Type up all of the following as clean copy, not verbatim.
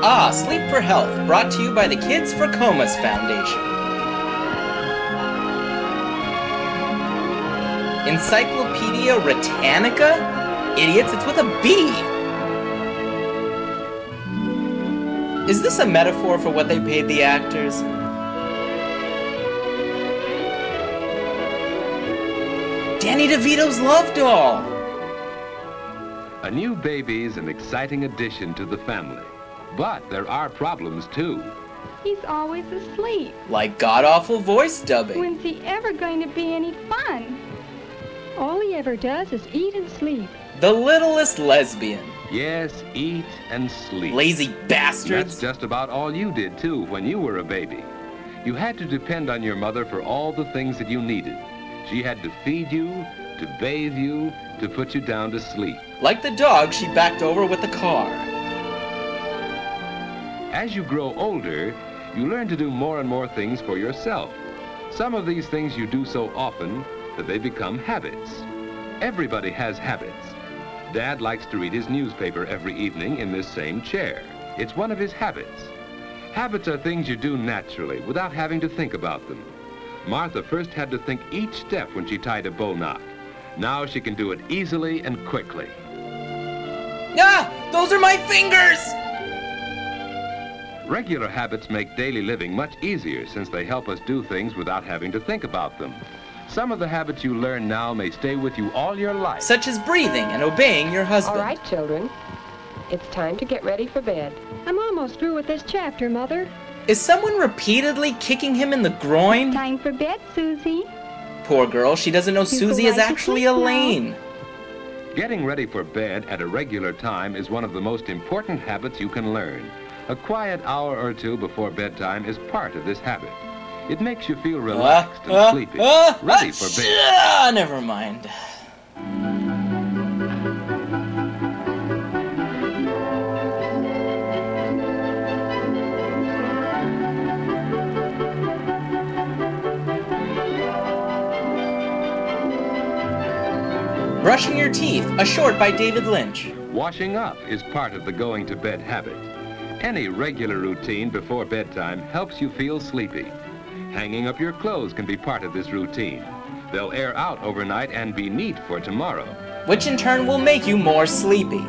Sleep for Health, brought to you by the Kids for Comas Foundation. Encyclopedia Britannica? Idiots, it's with a B! Is this a metaphor for what they paid the actors? Danny DeVito's Love Doll! A new baby's an exciting addition to the family. But there are problems, too. He's always asleep. Like god-awful voice dubbing. When's he ever going to be any fun? All he ever does is eat and sleep. The littlest lesbian. Yes, eat and sleep. Lazy bastards. That's just about all you did, too, when you were a baby. You had to depend on your mother for all the things that you needed. She had to feed you, to bathe you, to put you down to sleep. Like the dog she backed over with the car. As you grow older, you learn to do more and more things for yourself. Some of these things you do so often that they become habits. Everybody has habits. Dad likes to read his newspaper every evening in this same chair. It's one of his habits. Habits are things you do naturally without having to think about them. Martha first had to think each step when she tied a bow knot. Now she can do it easily and quickly. Ah! Those are my fingers! Regular habits make daily living much easier since they help us do things without having to think about them. Some of the habits you learn now may stay with you all your life. Such as breathing and obeying your husband. All right, children. It's time to get ready for bed. I'm almost through with this chapter, Mother. Is someone repeatedly kicking him in the groin? Time for bed, Susie. Poor girl, she doesn't know You Susie go is right to actually sleep now. Elaine. Getting ready for bed at a regular time is one of the most important habits you can learn. A quiet hour or two before bedtime is part of this habit. It makes you feel relaxed and sleepy, ready for bed. Never mind. Brushing your teeth, a short by David Lynch. Washing up is part of the going to bed habit. Any regular routine before bedtime helps you feel sleepy. Hanging up your clothes can be part of this routine. They'll air out overnight and be neat for tomorrow. Which in turn will make you more sleepy.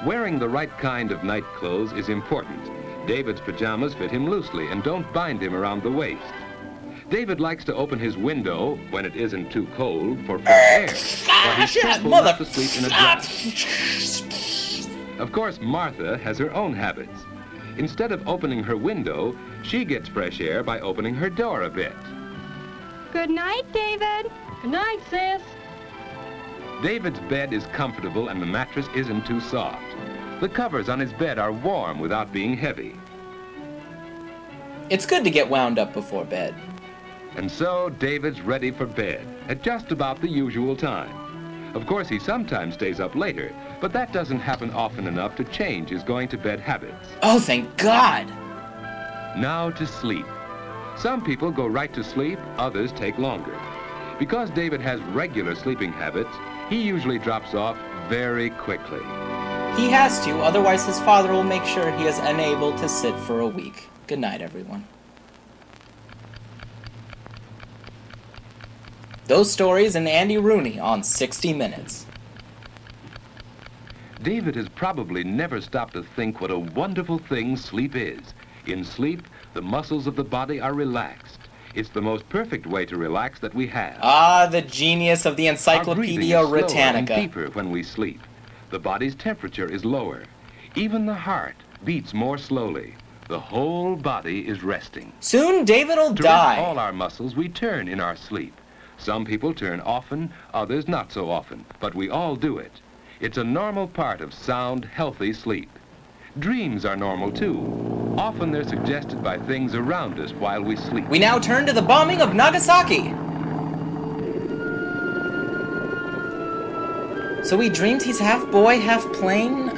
Wearing the right kind of night clothes is important. David's pajamas fit him loosely and don't bind him around the waist. David likes to open his window when it isn't too cold for fresh air, while he's careful not to sleep in a dress. Of course, Martha has her own habits. Instead of opening her window, she gets fresh air by opening her door a bit. Good night, David. Good night, sis. David's bed is comfortable and the mattress isn't too soft. The covers on his bed are warm without being heavy. It's good to get wound up before bed. And so David's ready for bed at just about the usual time. Of course, he sometimes stays up later, but that doesn't happen often enough to change his going to bed habits. Oh, thank God! Now to sleep. Some people go right to sleep, others take longer. Because David has regular sleeping habits, he usually drops off very quickly. He has to, otherwise his father will make sure he is unable to sit for a week. Good night, everyone. Those stories and Andy Rooney on 60 Minutes. David has probably never stopped to think what a wonderful thing sleep is. In sleep, the muscles of the body are relaxed. It's the most perfect way to relax that we have. Ah, the genius of the Encyclopedia Our breathing is slower and Britannica. deeper when we sleep. The body's temperature is lower. Even the heart beats more slowly. The whole body is resting. Soon David will To die. rest all our muscles, we turn in our sleep. Some people turn often, others not so often, but we all do it. It's a normal part of sound, healthy sleep. Dreams are normal too. Often they're suggested by things around us while we sleep. We now turn to the bombing of Nagasaki. So he dreams he's half boy, half plane?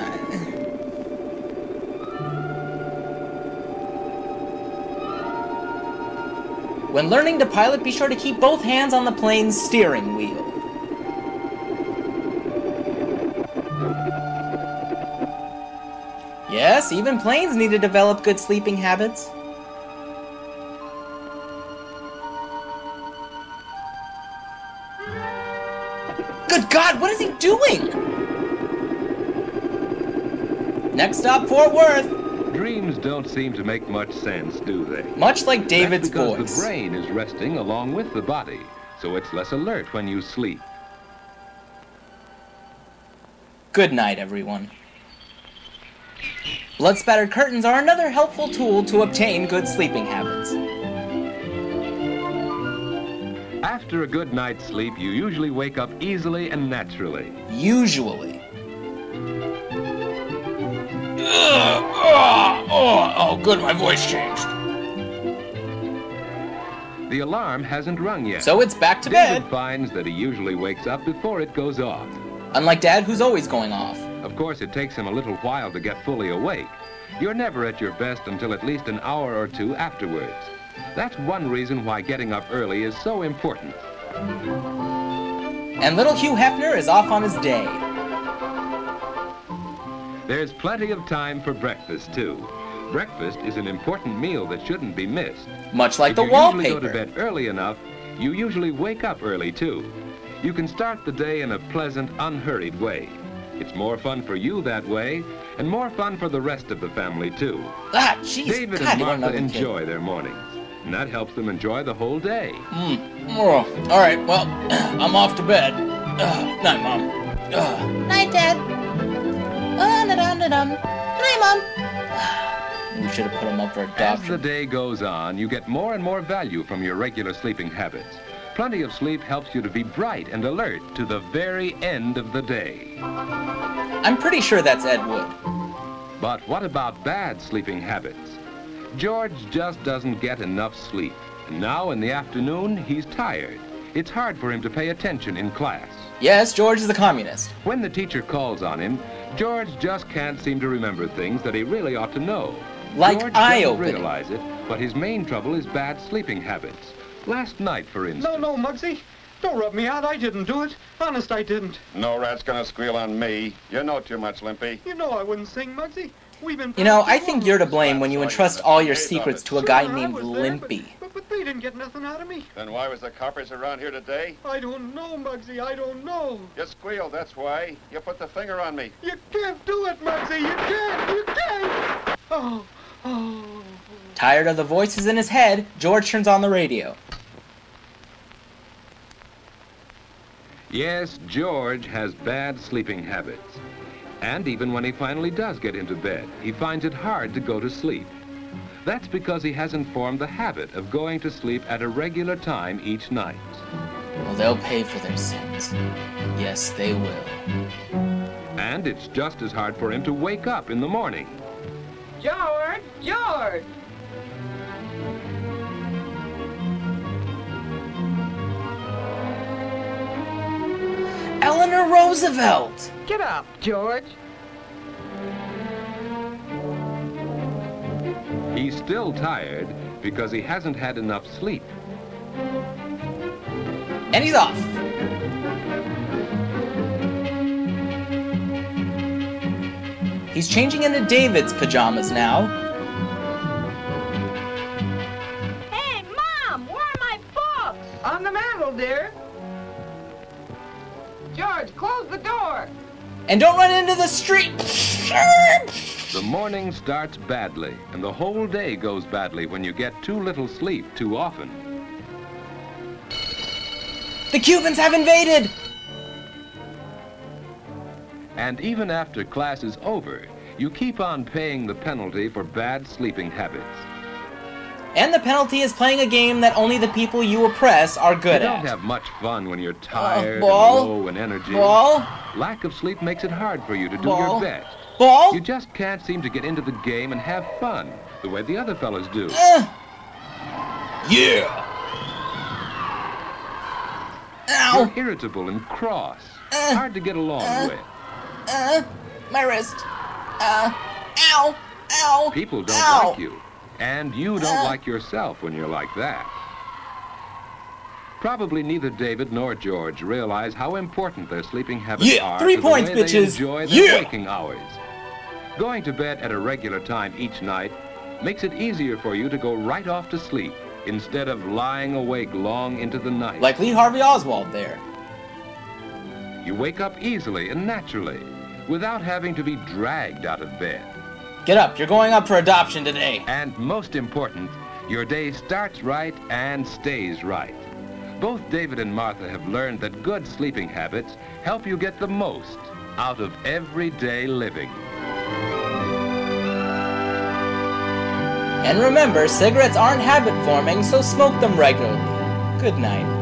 When learning to pilot, be sure to keep both hands on the plane's steering wheel. Yes, even planes need to develop good sleeping habits. Good God, what is he doing? Next stop, Fort Worth. Dreams don't seem to make much sense, do they? Much like David's That's because voice. the brain is resting along with the body, so it's less alert when you sleep. Good night, everyone. Blood-spattered curtains are another helpful tool to obtain good sleeping habits. After a good night's sleep, you usually wake up easily and naturally. Usually. Oh, good, my voice changed. The alarm hasn't rung yet. So it's back to David bed. finds that he usually wakes up before it goes off. Unlike Dad, who's always going off. Of course, it takes him a little while to get fully awake. You're never at your best until at least an hour or two afterwards. That's one reason why getting up early is so important. And little Hugh Hefner is off on his day. There's plenty of time for breakfast, too. Breakfast is an important meal that shouldn't be missed. Much like If the you wallpaper. usually go to bed early enough, you usually wake up early, too. You can start the day in a pleasant, unhurried way. It's more fun for you that way, and more fun for the rest of the family, too. Ah, jeez. David God, and you want Martha another kid. enjoy their mornings, and that helps them enjoy the whole day. Oh, all right, well, I'm off to bed. Night, Mom. Night, Dad. Night, Mom. We should have put him up for As the adoption. day goes on, you get more and more value from your regular sleeping habits. Plenty of sleep helps you to be bright and alert to the very end of the day. I'm pretty sure that's Ed Wood. But what about bad sleeping habits? George just doesn't get enough sleep. And now in the afternoon, he's tired. It's hard for him to pay attention in class. Yes, George is a communist. When the teacher calls on him, George just can't seem to remember things that he really ought to know. Like George doesn't eye-opening. realize it, but his main trouble is bad sleeping habits. Last night, for instance. No, Muggsy. Don't rub me out. I didn't do it. Honest, I didn't. No rat's gonna squeal on me. You know too much, Limpy. You know I wouldn't sing, Muggsy. We've been... You know, I think you're to blame when you entrust all your secrets to a guy named Limpy. But they didn't get nothing out of me. Then why was the coppers around here today? I don't know, Muggsy. I don't know. You squealed, that's why. You put the finger on me. You can't do it, Muggsy. You can't. You can't. Oh. Tired of the voices in his head, George turns on the radio. Yes, George has bad sleeping habits. And even when he finally does get into bed, he finds it hard to go to sleep. That's because he hasn't formed the habit of going to sleep at a regular time each night. Well, they'll pay for their sins. Yes, they will. And it's just as hard for him to wake up in the morning. George! George! Eleanor Roosevelt! Get up, George. He's still tired because he hasn't had enough sleep. And he's off. He's changing into David's pajamas now. Hey, Mom, where are my books? On the mantel, dear. George, close the door. And don't run into the street! The morning starts badly, and the whole day goes badly when you get too little sleep too often. The Cubans have invaded! And even after class is over, you keep on paying the penalty for bad sleeping habits. And the penalty is playing a game that only the people you oppress are good You at. don't have much fun when you're tired Ball? and low in energy. Ball? Lack of sleep makes it hard for you to do Ball? your best. Ball? You just can't seem to get into the game and have fun the way the other fellas do. Yeah! Ow! You're irritable and cross. Hard to get along with. My wrist. Ow! Ow! People don't Ow. like you. And you don't like yourself when you're like that. Probably neither David nor George realize how important their sleeping habits Yeah, are 3 to the points, way they bitches. enjoy their Yeah. waking hours. Going to bed at a regular time each night makes it easier for you to go right off to sleep instead of lying awake long into the night. Like Lee Harvey Oswald there. You wake up easily and naturally without having to be dragged out of bed. Get up, you're going up for adoption today. And most important, your day starts right and stays right. Both David and Martha have learned that good sleeping habits help you get the most out of everyday living. And remember, cigarettes aren't habit forming, so smoke them regularly. Good night.